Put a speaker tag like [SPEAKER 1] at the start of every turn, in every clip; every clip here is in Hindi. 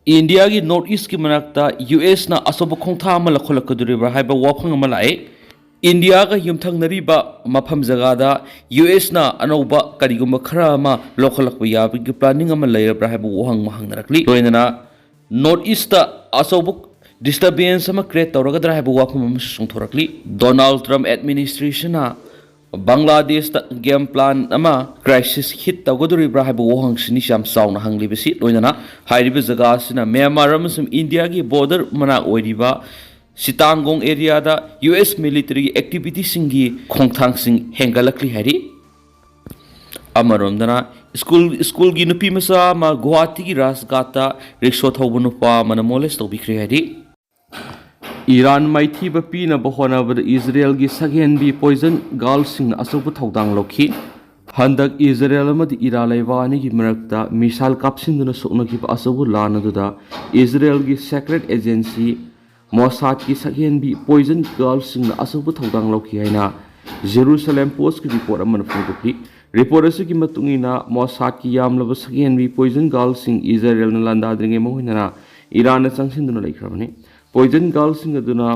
[SPEAKER 1] इंडिया की नॉर्थ ईस्ट की मनाक्ता यूएस ना असोब खोंथा अमा लखोलकदुरिब्रा हाइबा वाफंग अमा लाए इंडिया का युमथंगनरिबा मफम जगादा यूएस ना अनौबा करिगुम खरा अमा लखोलकबा याबगी प्लानिंग अमा लैरब्रा हाइबा वहंग महंगनरकली लोइनना नॉर्थ ईस्ट असोब डिस्टर्बेंस अमा क्रिएट तौरगदरा हाइबा वाफम अमा सुंथोरकली Donald Trump administration Bangladesh game plan crisis hit तौगदुरिब्रा हाइबा वहंगसिनी याम चावना हंगलिबसि लोइनना हाइरिबा जगासिना म्यांमार अमसुम इंडिया की बॉर्डर मना ओइरिबा चिटागोंग एरिया दा यूएस मिलिटरी एक्टिविटी सिंगी खोंथांगसिंग हेंगलकली हाइरि अमरोमदना स्कूल की नुपी मसा मा गुवाहाटी की राजघाटा रिक्शा थौबा नुपा मन मोलेस तौबिख्रे हाइरि ईरान माइथी पीनब होनाबद इजराइल की सगेनबी पॉइजन गर्ल्सिंग अचौब थौदांग लौखी हंदक इजराइल इरान लेबानी की मरक्ता मिसाइल कापसिंदुना सोकनखिब अचौब लान अदुदा इजराइल की सेक्रेट एजेंसी मोसाद की सगेनबी पॉइजन गर्ल्सिंग अचौब थौदांग लौखी हैना जेरूसलेम पोस्ट की रिपोर्ट अमन फोंदोखी रिपोर्ट असुगी मतुंगिना मोसाद की यामलब सगेनबी पॉइजन गर्ल्सिंग इजराइल न लांदाद्रिंगे मोहिना ईरान चंगसिंदुना लेख्रबनी पॉइजन गर्ल्सिंग अदुना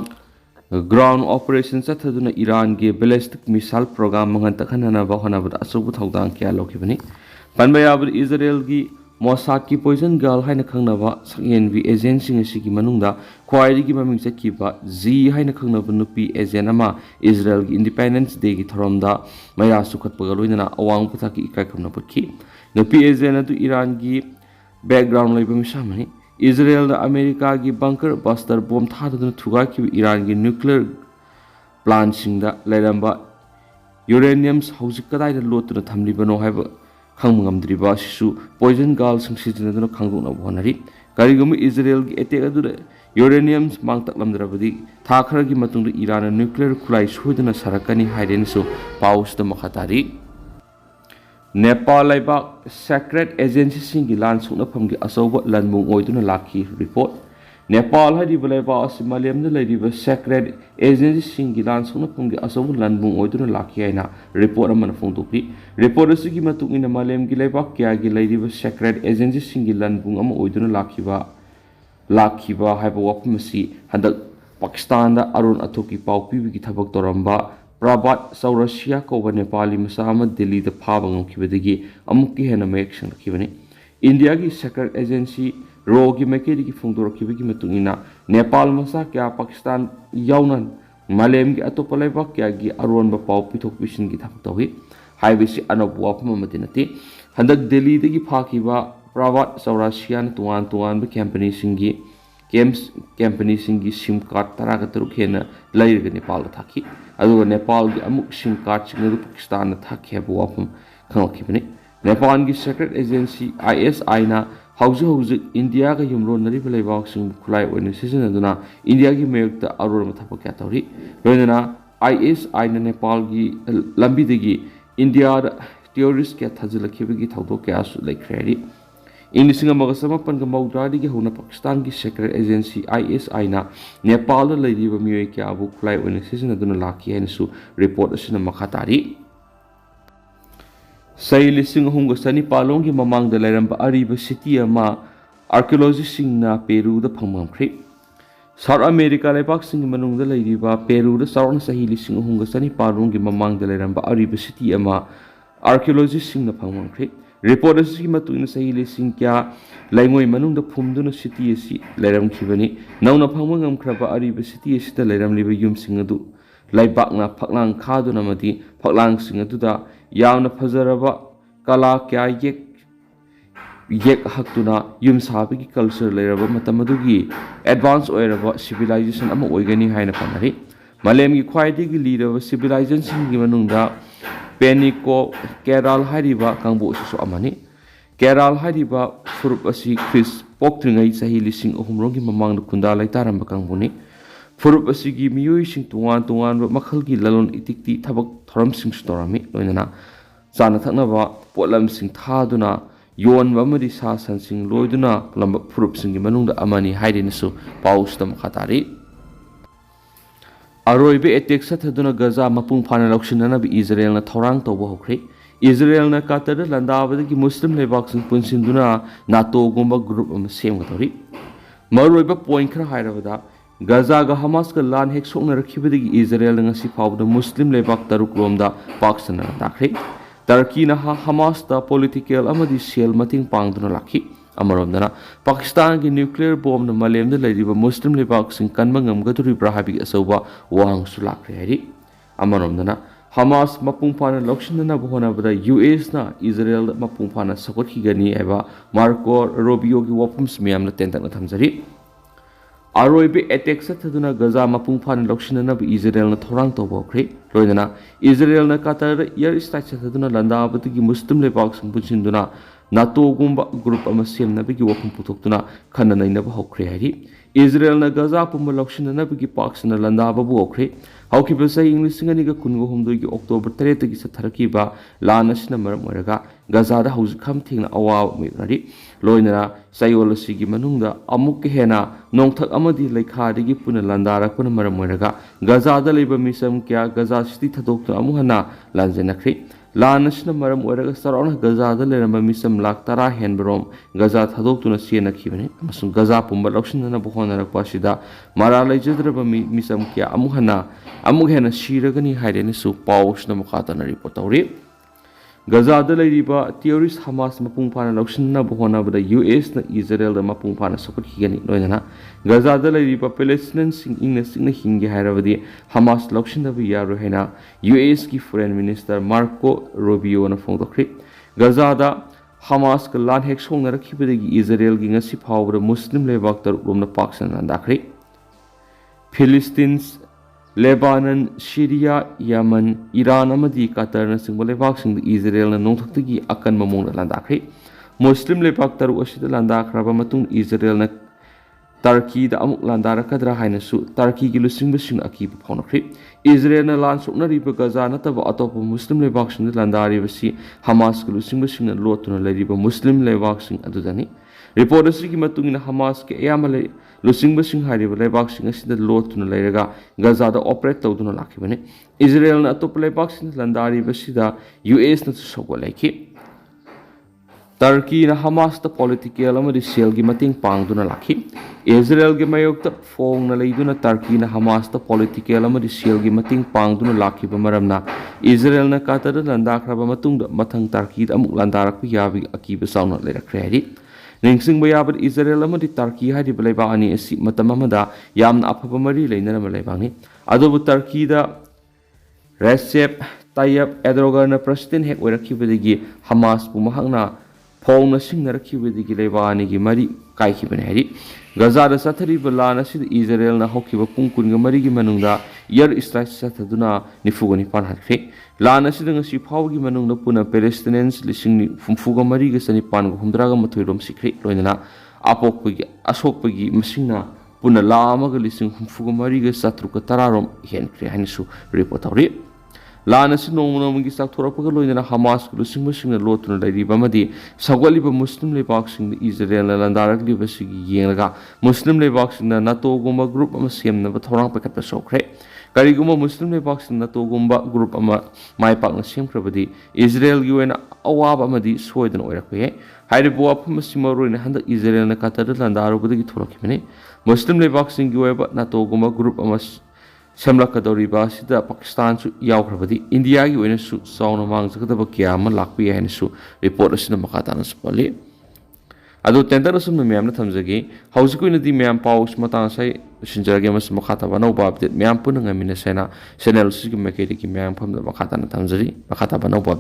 [SPEAKER 1] ग्राउंड ऑपरेशन चथदुना ईरान के बैलिस्टिक मिसाइल प्रोग्राम मंगन तखनना होनाबद अचौब थौदांग क्या लौखिबनी पनबयाबद इजराइल की मोसाद की पॉइजन गर्ल हाइना खंगनबा सगेनबी एजेंसिंग असिगी मनुंगदा ख्वाइदिगी ममिंग चखिबा जी हाइना खंगनबा नुपी एजेंट अमा इजराइल की इंडिपेंडेंस डे की थरमदा मया सुखतपगा लोइना अवांग पथाकी इकाय खमनबखी नुपी एजेंट अदु ईरान की बैकग्राउंड लेबा मिसामनी इजराइल अमेरिका की बंकर बस्टर बॉम्ब थादुना थुगाखिब ईरान की nuclear plant लेरंबा यूरेनियम्स हौजिक कदाइदा लोटुना थमलिबनो हाइबा खंगमद्रिबा Sissu poison girls सिजनदुना खंगदोना honorary करिगुम Israel की अटैक अदुदा यूरेनियम्स मांगतलमद्रबदी था खरगी मतुंग ईरान न्यूक्लियर खुलाई सोदना सरकनी हाइदेनसु पाउसदा मखतारी नेपाल लेबाक सेक्रेट एजेंसी सिंगी लान सुनफम की अचौब लनमुंग ओइदुना लाखी रिपोर्ट नेपाल हाइरिबा लेबाक असि मालेमदा लैरिबा सेक्रेट एजेंसी सिंगी लान सुनफम की अचौब लनमुंग ओइदुना लाखी हाइना रिपोर्ट अमन फोंदोखी रिपोर्ट असुगी मतुंगिना मालेम की लेबाक क्या की लैरिबा सेक्रेट एजेंसी सिंगी लनमुंग अमा ओइदुना लाखिबा हाइबा वफम असि हंदक पाकिस्तान दा अरुण अथोकी पाउ पीबगी थबक तोरंबा प्रभात चौरसिया कौब नेपाली मसा दिल्ली फाबी अमुकी हेन मयक संगखिबनी इंडिया की सेक्रेट एजेंसी रो की मैकेरी की फोंदोरखिबगी नेपाल मसा क्या पाकिस्तान याउना मालेम की अतोप लेबाक क्या की अरोनब पाउ पिथोक पिसिन की थबक तौही हाइबसी अनौब वाफम अमति नते हंदक दिल्ली दगी फाखिबा प्रभात चौरसिया तोान तोान कंपनी सिंगी कंपनी सिंगी सिम कार्ड तराग तरुक हेन लैरग नेपाल थाकी अदुगा नेपाल की अमुक सिम कार्ड सिंग पाकिस्तान थाकी है वाफम खंगखिबनी नेपाल की सेक्रेट एजेंसी ISI ना हौजिक इंडिया का युमरोनरिब लेबाक सिंग खुलाई ओइना सिजनदुना इंडिया की मयक्ता अरोर थबक क्या तौरी लोइना ISI ना नेपाल की लंबीदगी इंडिया टेररिस्ट क्या थजलखिबगी थौदोक क्या लेख्रेरी इंग्लिश मगसमपन मौद्रादी होना पाकिस्तान की सेक्रेट एजेंसी ISI ना नेपाल लेरिबा मियोय क्या अबु खुलाई ओइना सिजनदुना लाखी हैनसु रिपोर्ट असिना मखातारी सही लिसिंग हुंग सनी पालों की ममांग लेरंबा अरिबा सिटी अमा आर्कियोलॉजिस्टसिंगना पेरूदा फंगमखरि साउथ अमेरिका लेबाक सिंग मनुंगदा लेरिबा पेरूदा साउन सही लिसिंग हुंग सनी पालों की ममांग लेरंबा अरिबा सिटी अमा आर्कियोलॉजिस्टसिंगना फंगमखरि रिपोर्ट असि मतुन सही लिसिंग क्या लैंगोय मनुंग द फुमदुन सिटी असि लैरमखिबनी नौना फंगम खरबा अरिब सिटी असि लैरमलिब युमसिंग अदु लैबाकना फकलांग खादुना मदि फकलांग सिंग अदुदा यावना फजरबा कला क्या येक हक्तुना युम साबगी कल्चर लैरबा मतम अदुगी एडवांस ओइरबा सिविलाइजेशन अमा ओइगनी हाइना फनरि मलेमगी ख्वाइदिगी लीरबा सिविलाइजेशन की मनुंगदा पेनिको केरल हाइरिबा कांगबो सिसु अमानी केरल हाइरिबा फुरुप असि ख्रिस पोक्त्रिंगै सही लिसिंग अहुमरोंगी ममांग खुंदा लैतारंबा कांगबोनी फुरुप असिगी मियोइसिंग तुवान मखल की ललोन इतिक्ति थबक थरमसिंग स्टोरामी लोइना चाना थकनबा पोलमसिंग थादुना योनबा अमदि सा सनसिंग लोइदुना लंब फुरुपसिंगी मनुंगदा अमानी हाइरिनसु पाउसदा मखातारी अरोइबे एटेक सथदुना गजा मपुंग फाना लौसिननब इजराइल थौरांग तौबा होख्रे इजराइल कातर लंदाबदगी मुस्लिम लेबाकसिंग पुनसिंदुना नाटो गुंबा ग्रुप सेमगतौरी मरुइबा पॉइंट खरा हायरबदा गाजा हमास का लान हेक सोकनरखिबदगी इजराइल ngasi फावदा मुस्लिम लेबाक तरुक रोमदा पाक्सना दाखरे टर्की ना हमास दा पॉलिटिकल अमदी सेल मतिंग पांगदुना लाखी अमरोमदना पाकिस्तान की न्यूक्लियर बॉम्ब न मलेमदा लेरिबा मुस्लिम लेबाक सिंग कनबा ngamgaduri brahabi असौबा वांग सु लाखरे हैरी अमरोमदना हमास मपुंग फाना लौक्सिनना बहोनाबदा यूएस ना इजराइल मपुंग फाना सकोटखिगनी एबा मार्को रोबियो की वफम्स मियामना तेंतकना थमजरी अरोइबे अटैक सथदुना गजा मपुंग फाना लौक्सिनना इजराइल ना थोरांग तोबोख्रे लोइदना इजराइल ना कतर एयर स्ट्राइक सथदुना लंदाबदगी मुस्लिम लेबाक सिंग पुचिनदुना नाटो गुंबा ग्रुप अमा सेमनबगी वफम पुथोक्तुना खननैनबा हौख्रे हैरी इजराइल ना गजा पुंबा लौक्सिननबगी पाक्सना लंदाबबु हौख्रे हौखिबा सही इंग्लिश निगा कुनगो हुमदोगी अक्टोबर 3 तगी सथरकीबा लान असिना मरम ओरगा गजादा हौजिखम थिंगना अवाब मिररी लोइनरा सायोलसिगी मनुंगदा अमुक हेना नोंथक अमदी लेखादगी पुना लंदारकपन मरम ओरगा गजादा लेबा मिसम क्या गजा सिटी थदोक्तुना अमुहना लांजेनख्रे लान असिना मरम ओरगा सराउना गजादा लेरम मिसम लाख 10 हेनबरोम गजा थदोक्तुना सेनखिबने अमसुं गजा पुंबा लौक्सिनना बहोनरकपासिदा मारा लेजद्रबा मिसम क्या अमुहना अमुक हेना शिरगनी हाइरेनसु पाउसना मखातना रिपोर्ट तौरी गजादा लेरिबा टेररिस्ट हमास मपुंग फाना लौक्सिनना बहोनाबदा यूएस ना इजराइल दा मपुंग फाना सकुटखिगनी लोइना गजादा लेरिबा पैलेस्टाइन सिंग इंगना सिंगना हिंगे हाइरबदी हमास लौक्सिनबा यारो हेना यूएस की फॉरेन मिनिस्टर मार्को रोबियो ना फोंदोख्रे गजादा हमास का लान हेक सोंगनरखिबदगी इजराइल की ngasi फावबदा मुस्लिम लेबाक तरुकलोमना पाक्सना दाखरे फिलिस्तीन्स लेबानन सीरिया यमन ईरान अमदी कतर नसिंग लेबाक सिंग इजराइल ना नोंथक्तगी अकन ममोंग लांदाखरे मुस्लिम लेबाक तरु असिदा लांदाखराबा मतुंग इजराइल ना टर्की दा अमुक लांदारकद्रा हाइनसु टर्की की लुसिंग सिंग अकीब फाउनख्रे इजराइल ना लान सोकनरिबा गजा नतबा अतोप मुस्लिम लेबाक सिंग लांदारिबसी हमास की लुसिंग सिंग लोतुना लेरिबा मुस्लिम लेबाक सिंग अदुदनी रिपोर्ट असि मतुंगिना हमास के यामले लुसिंग सिंग हारिबा लेबाक सिंग असिदा लोतुना लेरगा गजादा ऑपरेट तौदुना लाखिबने इजराइल ना अतोप लेबाक सिंग लांदारिबसिदा यूएस ना सोगोलाइखि टर्की ना हमास ता पॉलिटिकल अमदी सेल की मतिंग पांगदुना लाखि इजराइल के मयोक्ता फोंग ना लेदुना टर्की ना हमास ता पॉलिटिकल अमदी सेल की मतिंग पांगदुना लाखिबा मरमना इजराइल ना कातर लंदाखराबा मतुंगदा मथंग टर्की दा अमुक लांदारकपा याबी अकीबा साउना लेरखरे हैरी निंगसिंगबा याबद इजराइल अमदी टर्की हारिबा लेबा अनि असि मतम अमदा यामना अफबा मरी लेनरम लेबांगनि अदोबु टर्की दा रेसेप तायब एर्दोगान प्रेसिडेंट हेक ओइरखिबदगी हमास पु महंगना फोंग सिंगनरखिबदगी लेबानी की मरी काइखिबने हैरी गजादा सथरिबा लान असिद इजराइल ना हौखिबा पुंग कुनगा मरी की मनुंगदा एयर स्ट्राइक सथदुना निफुगनि पानहाखरे लान असिद ngasi फावगी मनुंगदा पुना पैलेस्टाइनियंस लिसिंगनि फुमफुगा मरी ग सनि पानगा हुमद्रागा मथोइरोम सिख्रे लोइना आपोकपगी असोकपगी मसिंगना पुना लामगा लिसिंग फुमफुगा मरी ग सत्रुका तरारोम हेनख्रे हानिसु रिपोर्ट तौरी लान असि नोंमनोंमगी साक्थोरपगा लोइना हमास को लुसिंग सिंगना लोतुना लेरिबा मदी सगवलिबा मुस्लिम लेबाक सिंग इजराइल ना लंदारकलिबा सिगी येंगगा मुस्लिम लेबाक सिंग नाटो गुंबा ग्रुप अमा सेमनबा थोरांग पेकत सोख्रे करिगुमा मुस्लिम लेबाक सिंग नाटो गुंबा ग्रुप अमा माइपाकना सेमख्रबदी इजराइल की ओइना अवाब अमदी सोयदन ओइरखये हाइरिबो अफम सिमरोइना हंद इजराइल ना कतर लंदारबदगी थोरखिबने मुस्लिम लेबाक सिंग की ओइबा नाटो गुंबा ग्रुप अमा सेमलकदौरीबा सिदा पाकिस्तान सु यावख्रबदी इंडिया की ओइना सु साउना मांगजगदबा क्या अमा लाकपि हैनसु रिपोर्ट असिना मखाताना सपली अदो टेंडर असुम मैम थमजगे हौजिकोइनदी मैम पाउस मतां साइ सिंजरगे मस मखाताबा नौबा अपडेट मैम पुनंगा मिनसेना चैनल सिगि मेकेरी की मैम फम मखाताना थमजरी मखाताबा नौबा